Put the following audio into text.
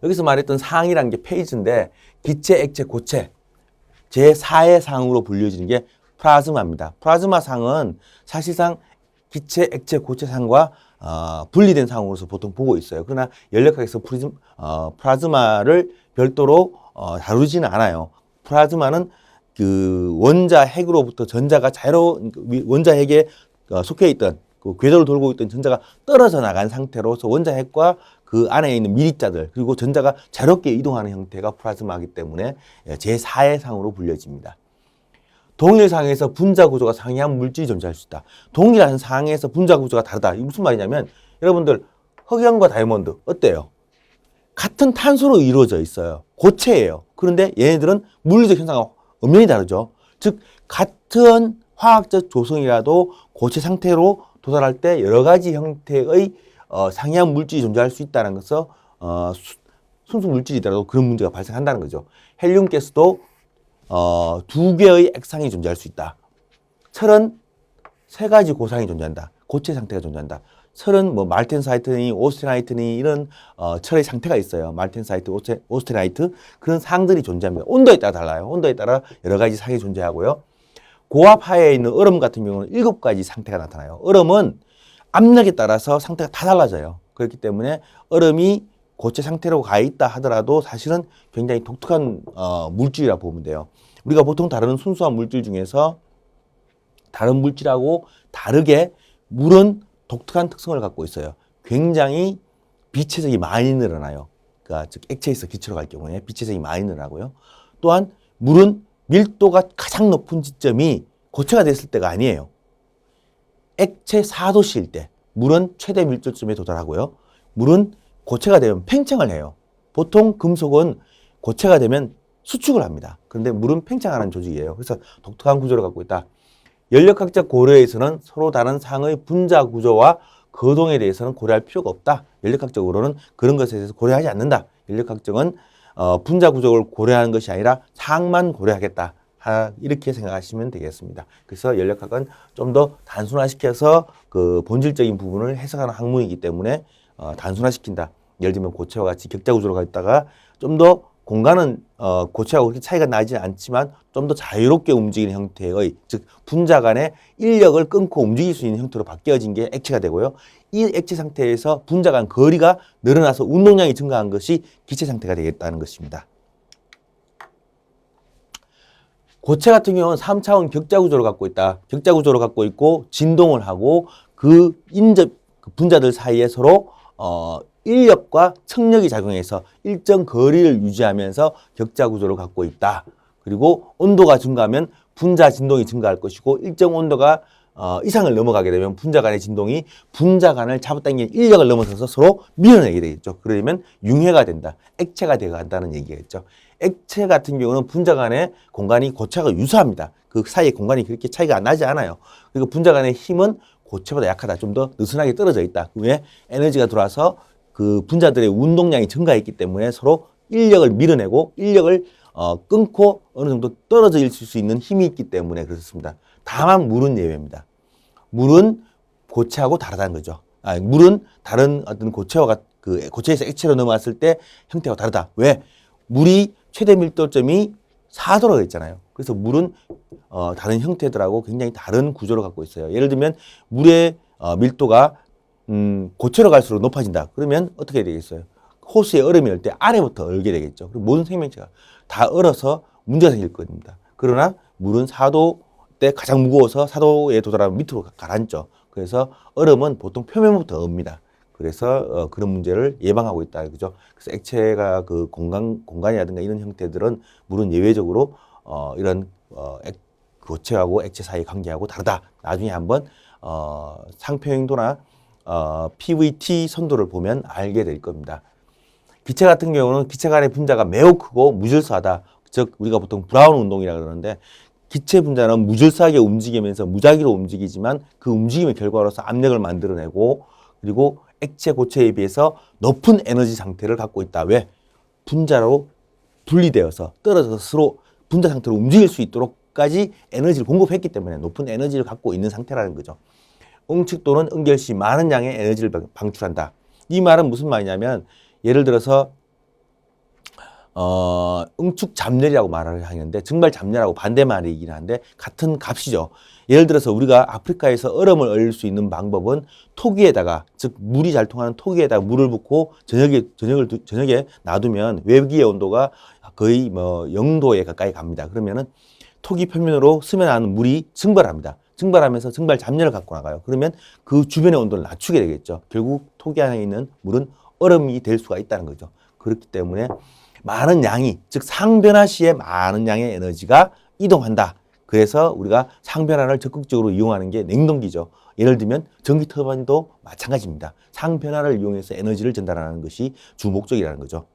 여기서 말했던 상이라는 게 페이지인데 기체, 액체, 고체 제4의 상으로 불려지는 게 플라즈마입니다. 플라즈마 상은 사실상 기체, 액체, 고체 상과 분리된 상으로서 보통 보고 있어요. 그러나 연력학에서 플라즈마를 별도로 다루지는 않아요. 플라즈마는 그 원자 핵으로부터 전자가 원자 핵에 속해 있던 그 궤도를 돌고 있던 전자가 떨어져 나간 상태로서 원자 핵과 그 안에 있는 미립자들 그리고 전자가 자유롭게 이동하는 형태가 플라즈마이기 때문에 제4의 상으로 불려집니다. 동일 상에서 분자 구조가 상이한 물질이 존재할 수 있다. 동일한 상에서 분자 구조가 다르다. 이게 무슨 말이냐면 여러분들 흑연과 다이아몬드 어때요? 같은 탄소로 이루어져 있어요. 고체예요. 그런데 얘네들은 물리적 현상과 엄연히 다르죠. 즉 같은 화학적 조성이라도 고체 상태로 도달할 때 여러 가지 형태의 상이한 물질이 존재할 수 있다는 것은 순수 물질이더라도 그런 문제가 발생한다는 거죠. 헬륨 가스도 두 개의 액상이 존재할 수 있다. 철은 세 가지 고상이 존재한다. 고체 상태가 존재한다. 철은 뭐 말텐사이트니 오스테나이트니 이런 철의 상태가 있어요. 말텐사이트, 오스테나이트 그런 상들이 존재합니다. 온도에 따라 달라요. 온도에 따라 여러 가지 상이 존재하고요. 고압 하에 있는 얼음 같은 경우는 7가지 상태가 나타나요. 얼음은 압력에 따라서 상태가 다 달라져요. 그렇기 때문에 얼음이 고체 상태로 가 있다 하더라도 사실은 굉장히 독특한 물질이라 보면 돼요. 우리가 보통 다루는 순수한 물질 중에서 다른 물질하고 다르게 물은 독특한 특성을 갖고 있어요. 굉장히 비체적이 많이 늘어나요. 그러니까 즉 액체에서 기체로 갈 경우에 비체적이 많이 늘어나고요. 또한 물은 밀도가 가장 높은 지점이 고체가 됐을 때가 아니에요. 액체 4도씨일 때 물은 최대 밀도점에 도달하고요. 물은 고체가 되면 팽창을 해요. 보통 금속은 고체가 되면 수축을 합니다. 그런데 물은 팽창하는 조직이에요. 그래서 독특한 구조를 갖고 있다. 연력학적 고려에서는 서로 다른 상의 분자 구조와 거동에 대해서는 고려할 필요가 없다. 연력학적으로는 그런 것에 대해서 고려하지 않는다. 연력학적은 분자 구조를 고려하는 것이 아니라 상만 고려하겠다. 이렇게 생각하시면 되겠습니다. 그래서 연력학은 좀 더 단순화시켜서 그 본질적인 부분을 해석하는 학문이기 때문에 단순화시킨다. 예를 들면 고체와 같이 격자 구조로 가 있다가 좀 더 공간은 고체하고 그렇게 차이가 나지 않지만 좀 더 자유롭게 움직이는 형태의 즉 분자 간의 인력을 끊고 움직일 수 있는 형태로 바뀌어진 게 액체가 되고요. 이 액체 상태에서 분자 간 거리가 늘어나서 운동량이 증가한 것이 기체 상태가 되겠다는 것입니다. 고체 같은 경우는 3차원 격자 구조를 갖고 있다. 격자 구조를 갖고 있고 진동을 하고 그 분자들 사이에 서로 인력과 청력이 작용해서 일정 거리를 유지하면서 격자 구조를 갖고 있다. 그리고 온도가 증가하면 분자 진동이 증가할 것이고 일정 온도가 이상을 넘어가게 되면 분자 간의 진동이 분자 간을 잡아당기는 인력을 넘어서서 서로 밀어내게 되겠죠. 그러면 융해가 된다. 액체가 되어 간다는 얘기겠죠. 액체 같은 경우는 분자 간의 공간이 고체하고 유사합니다. 그 사이의 공간이 그렇게 차이가 나지 않아요. 그리고 분자 간의 힘은 고체보다 약하다. 좀 더 느슨하게 떨어져 있다. 왜? 에너지가 들어와서 그 분자들의 운동량이 증가했기 때문에 서로 인력을 밀어내고 인력을 끊고 어느 정도 떨어져 있을 수 있는 힘이 있기 때문에 그렇습니다. 다만 물은 예외입니다. 물은 고체하고 다르다는 거죠. 물은 다른 어떤 고체에서 액체로 넘어왔을 때 형태가 다르다. 왜? 물이 최대 밀도점이 4도라고 했잖아요. 그래서 물은 다른 형태들하고 굉장히 다른 구조를 갖고 있어요. 예를 들면 물의 밀도가 고체로 갈수록 높아진다. 그러면 어떻게 되겠어요? 호수에 얼음이 얼 때 아래부터 얼게 되겠죠. 그리고 모든 생명체가 다 얼어서 문제가 생길 겁니다. 그러나 물은 4도 때 가장 무거워서 4도에 도달하면 밑으로 가라앉죠. 그래서 얼음은 보통 표면부터 얼습니다. 그래서 그런 문제를 예방하고 있다. 그죠? 그래서 액체가 그 공간이라든가 이런 형태들은 물은 예외적으로 이런 고체하고 액체 사이 관계하고 다르다. 나중에 한번 상표용도나 PVT 선도를 보면 알게 될 겁니다. 기체 같은 경우는 기체 간의 분자가 매우 크고 무질서하다. 즉 우리가 보통 브라운 운동이라고 그러는데 기체 분자는 무질서하게 움직이면서 무작위로 움직이지만 그 움직임의 결과로서 압력을 만들어내고 그리고 액체 고체에 비해서 높은 에너지 상태를 갖고 있다. 왜? 분자로 분리되어서 떨어져서 서로 분자 상태로 움직일 수 있도록까지 에너지를 공급했기 때문에 높은 에너지를 갖고 있는 상태라는 거죠. 응축도는 응결시 많은 양의 에너지를 방출한다. 이 말은 무슨 말이냐면 예를 들어서 응축 잡열이라고 말을 하는데 증발 잡열하고 반대말이긴 한데 같은 값이죠. 예를 들어서 우리가 아프리카에서 얼음을 얼릴 수 있는 방법은 토기에다가, 즉 물이 잘 통하는 토기에다가 물을 붓고 저녁에 놔두면 외기의 온도가 거의 뭐 0도에 가까이 갑니다. 그러면은 토기 표면으로 스며나는 물이 증발합니다. 증발하면서 증발 잡열을 갖고 나가요. 그러면 그 주변의 온도를 낮추게 되겠죠. 결국 토기 안에 있는 물은 얼음이 될 수가 있다는 거죠. 그렇기 때문에 많은 양이, 즉 상변화 시에 많은 양의 에너지가 이동한다. 그래서 우리가 상변화를 적극적으로 이용하는 게 냉동기죠. 예를 들면 전기 터빈도 마찬가지입니다. 상변화를 이용해서 에너지를 전달하는 것이 주 목적이라는 거죠.